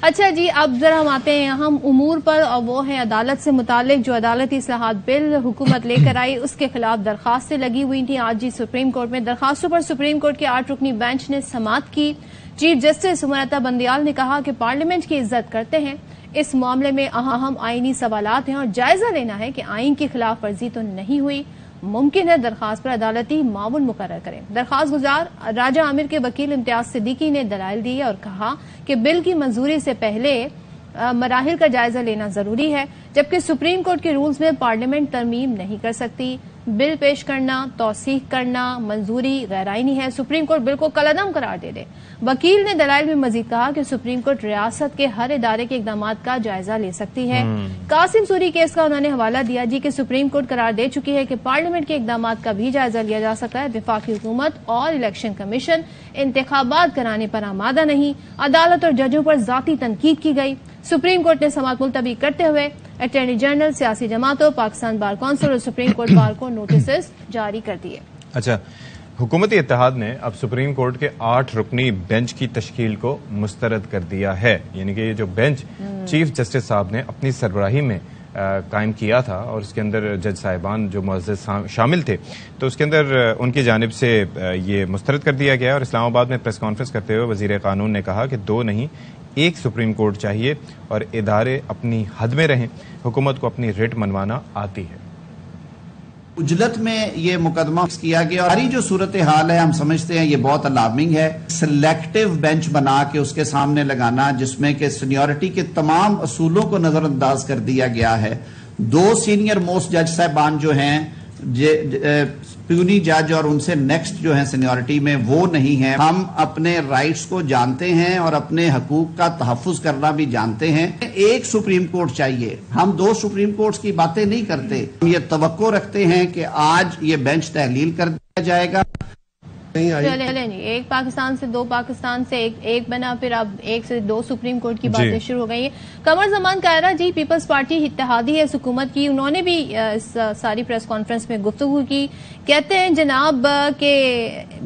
اچھا جی، اب ذرا ہم آتے ہیں اہم امور پر، اور وہ ہے عدالت سے متعلق جو عدالتی اصلاحات بل حکومت لے کر آئی، اس کے خلاف درخواستیں لگی ہوئی تھیں آج جی سپریم کورٹ میں۔ درخواستوں پر سپریم کورٹ کے 8 رکنی بینچ نے سماعت کی۔ چیف جسٹس سمرتا بندیال نے کہا کہ پارلیمنٹ کی عزت کرتے ہیں، اس معاملے میں اہم آئینی سوالات ہیں اور جائزہ لینا ہے کہ آئین کی خلاف ورزی تو نہیں ہوئی، ممکن ہے درخواست پر عدالتی معاون مقرر کریں۔ درخواست گزار راجہ عامر کے وکیل امتیاز صدیقی نے دلائل دیے اور کہا کہ بل کی منظوری سے پہلے مراحل کا جائزہ لینا ضروری ہے، جبکہ سپریم کورٹ کے رولز میں پارلیمنٹ ترمیم نہیں کر سکتی۔ بل پیش کرنا، توثیق کرنا، منظوری غیر آئینی ہے، سپریم کورٹ بل کو کالعدم قرار دے دے۔ وکیل نے دلائل میں مزید کہا کہ سپریم کورٹ ریاست کے ہر ادارے کے اقدامات کا جائزہ لے سکتی ہے۔ قاسم سوری کیس کا انہوں نے حوالہ دیا جی کہ سپریم کورٹ قرار دے چکی ہے کہ پارلیمنٹ کے اقدامات کا بھی جائزہ لیا جا سکتا ہے۔ وفاقی حکومت اور الیکشن کمیشن انتخابات کرانے پر آمادہ نہیں، عدالت اور ججوں پر ذاتی تنقید کی گئی۔ سپریم کورٹ نے سماعت ملتوی کرتے ہوئے اٹارنی جنرل، سیاسی جماعتوں، پاکستان بار کونسل اور سپریم کورٹ بار کو نوٹسز جاری کر دیے۔ اچھا، حکومتی اتحاد نے اب سپریم کورٹ کے 8 رکنی بینچ کی تشکیل کو مسترد کر دیا ہے، یعنی کہ یہ جو بینچ چیف جسٹس صاحب نے اپنی سربراہی میں قائم کیا تھا اور اس کے اندر جج صاحبان جو معزز شامل تھے، تو اس کے اندر ان کی جانب سے یہ مسترد کر دیا گیا۔ اور اسلام آباد میں پریس کانفرنس کرتے ہوئے وزیر قانون نے کہا کہ 2 نہیں 1 سپریم کورٹ چاہیے اور ادارے اپنی حد میں رہیں، حکومت کو اپنی ریٹ منوانا آتی ہے۔ اجلت میں یہ مقدمہ کیا گیا، اور جو صورتحال ہے ہم سمجھتے ہیں یہ بہت الارمنگ ہے۔ سلیکٹیو بینچ بنا کے اس کے سامنے لگانا جس میں کہ سینیورٹی کے تمام اصولوں کو نظر انداز کر دیا گیا ہے۔ 2 سینئر موسٹ جج صاحبان جو ہیں پیونی جج اور ان سے نیکسٹ جو ہیں سینیورٹی میں وہ نہیں ہیں۔ ہم اپنے رائٹس کو جانتے ہیں اور اپنے حقوق کا تحفظ کرنا بھی جانتے ہیں۔ 1 سپریم کورٹ چاہیے، ہم 2 سپریم کورٹس کی باتیں نہیں کرتے۔ ہم یہ توقع رکھتے ہیں کہ آج یہ بینچ تحلیل کر دیا جائے گا۔ چلیں جی، 1 پاکستان سے 2 پاکستان سے ایک بنا، پھر اب 1 سے 2 سپریم کورٹ کی باتیں شروع ہو گئی ہیں۔ قمر زمان کائرہ جی پیپلز پارٹی اتحادی ہے حکومت کی، انہوں نے بھی اس ساری پریس کانفرنس میں گفتگو کی۔ کہتے ہیں جناب کہ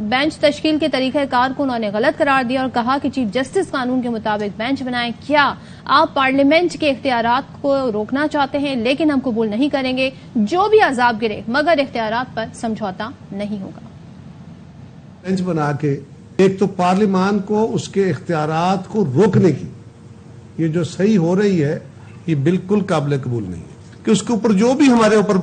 بینچ تشکیل کے طریقہ کار کو انہوں نے غلط قرار دیا اور کہا کہ چیف جسٹس قانون کے مطابق بینچ بنائیں۔ کیا آپ پارلیمنٹ کے اختیارات کو روکنا چاہتے ہیں؟ لیکن ہم قبول نہیں کریں گے جو بھی عذاب گرے، مگر اختیارات پر سمجھوتا نہیں ہوگا۔ بینچ بنا کے ایک تو پارلیمان کو اس کے اختیارات کو روکنے کی یہ جو صحیح ہو رہی ہے یہ بالکل قابل قبول نہیں ہے کہ اس کے اوپر جو بھی ہمارے اوپر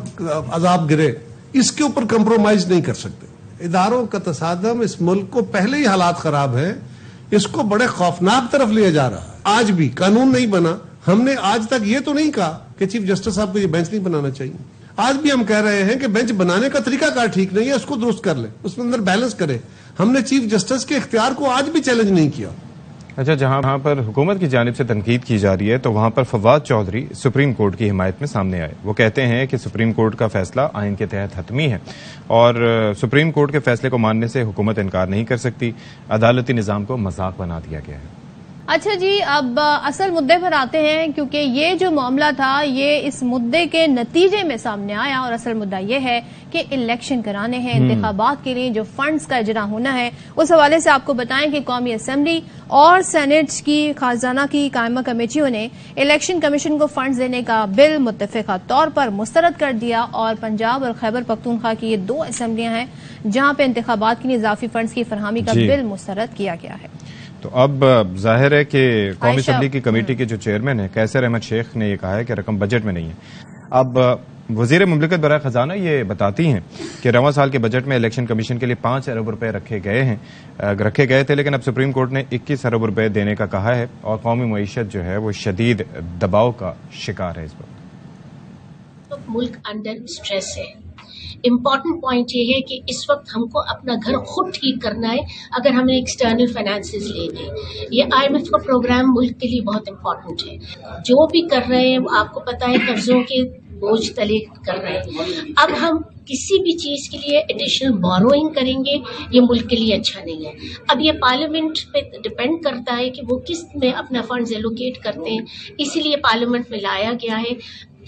عذاب گرے اس کے اوپر کمپرومائز نہیں کر سکتے۔ اداروں کا تصادم اس ملک کو پہلے ہی حالات خراب ہیں، اس کو بڑے خوفناک طرف لیا جا رہا ہے۔ آج بھی قانون نہیں بنا، ہم نے آج تک یہ تو نہیں کہا کہ چیف جسٹس صاحب کو یہ بینچ نہیں بنانا چاہیے۔ آج بھی ہم کہہ رہے ہیں کہ بینچ بنانے کا طریقہ کار ٹھیک نہیں ہے، اس کو درست کر لیں، اس میں اندر بیلنس کرے۔ ہم نے چیف جسٹس کے اختیار کو آج بھی چیلنج نہیں کیا۔ اچھا، جہاں پر حکومت کی جانب سے تنقید کی جا رہی ہے تو وہاں پر فواد چودھری سپریم کورٹ کی حمایت میں سامنے آئے۔ وہ کہتے ہیں کہ سپریم کورٹ کا فیصلہ آئین کے تحت حتمی ہے اور سپریم کورٹ کے فیصلے کو ماننے سے حکومت انکار نہیں کر سکتی، عدالتی نظام کو مذاق بنا دیا گیا ہے۔ اچھا جی، اب اصل مدعے پر آتے ہیں، کیونکہ یہ جو معاملہ تھا یہ اس مدعے کے نتیجے میں سامنے آیا، اور اصل مدعا یہ ہے کہ الیکشن کرانے ہیں، انتخابات کے لیے جو فنڈز کا اجرا ہونا ہے۔ اس حوالے سے آپ کو بتائیں کہ قومی اسمبلی اور سینٹ کی خزانہ کی قائمہ کمیٹیوں نے الیکشن کمیشن کو فنڈز دینے کا بل متفقہ طور پر مسترد کر دیا، اور پنجاب اور خیبر پختونخوا کی یہ 2 اسمبلیاں ہیں جہاں پہ انتخابات کے لیے اضافی فنڈز کی فراہمی کا بل مسترد کیا گیا ہے۔ تو اب ظاہر ہے کہ قومی اسمبلی کی کمیٹی کے جو چیئرمین ہیں قیصر احمد شیخ نے یہ کہا ہے کہ رقم بجٹ میں نہیں ہے۔ اب وزیر مملکت برائے خزانہ یہ بتاتی ہیں کہ رواں سال کے بجٹ میں الیکشن کمیشن کے لیے 5 ارب روپے رکھے گئے تھے، لیکن اب سپریم کورٹ نے 21 ارب روپے دینے کا کہا ہے اور قومی معیشت جو ہے وہ شدید دباؤ کا شکار ہے۔ اس وقت ملک انڈر اسٹریس ہے۔ امپورٹنٹ پوائنٹ یہ ہے کہ اس وقت ہم کو اپنا گھر خود ٹھیک کرنا ہے اگر ہمیں ایکسٹرنل فائنانسز لینے۔ یہ IMF کا پروگرام ملک کے لیے بہت امپورٹنٹ ہے۔ جو بھی کر رہے ہیں آپ کو پتا ہے قرضوں کے بوجھ تلے کر رہے ہیں۔ اب ہم کسی بھی چیز کے لیے ایڈیشنل بوروئنگ کریں گے یہ ملک کے لیے اچھا نہیں ہے۔ اب یہ پارلیمنٹ پہ ڈپینڈ کرتا ہے کہ وہ کس میں اپنا فنڈز ایلوکیٹ کرتے ہیں، اسی لیے پارلیمنٹ میں لایا گیا ہے۔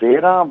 13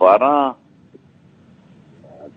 12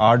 8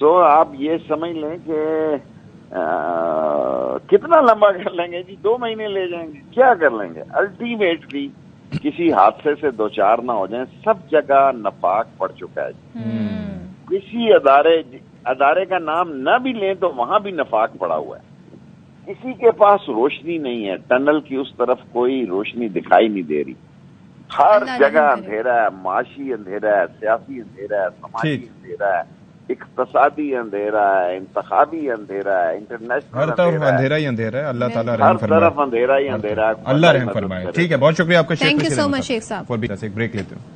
سو آپ یہ سمجھ لیں کہ کتنا لمبا کر لیں گے جی؟ 2 مہینے لے جائیں گے، کیا کر لیں گے؟ الٹیمیٹلی کسی حادثے سے دوچار نہ ہو جائیں. سب جگہ نفاق پڑ چکا ہے جی. کسی ادارے کا نام نہ بھی لیں تو وہاں بھی نفاق پڑا ہوا ہے. کسی کے پاس روشنی نہیں ہے، ٹنل کی اس طرف کوئی روشنی دکھائی نہیں دے رہی. ہر جگہ اندھیرا ہے، معاشی اندھیرا ہے، سیاسی اندھیرا ہے، سماجی اندھیرا ہے، اقتصادی اندھیرا ہے، انتخابی اندھیرا ہے، انٹرنیشنل ہر طرف اندھیرا ہی اندھیرا ہے. اللہ تعالیٰ رحم فرمائے. ہر طرف اندھیرا ہی اندھیرا ہے. اللہ رحم فرمائے. ٹھیک ہے، بہت شکریہ آپ کا. تھینک یو سو مچ شیخ صاحب. ایک بریک لیتے ہیں.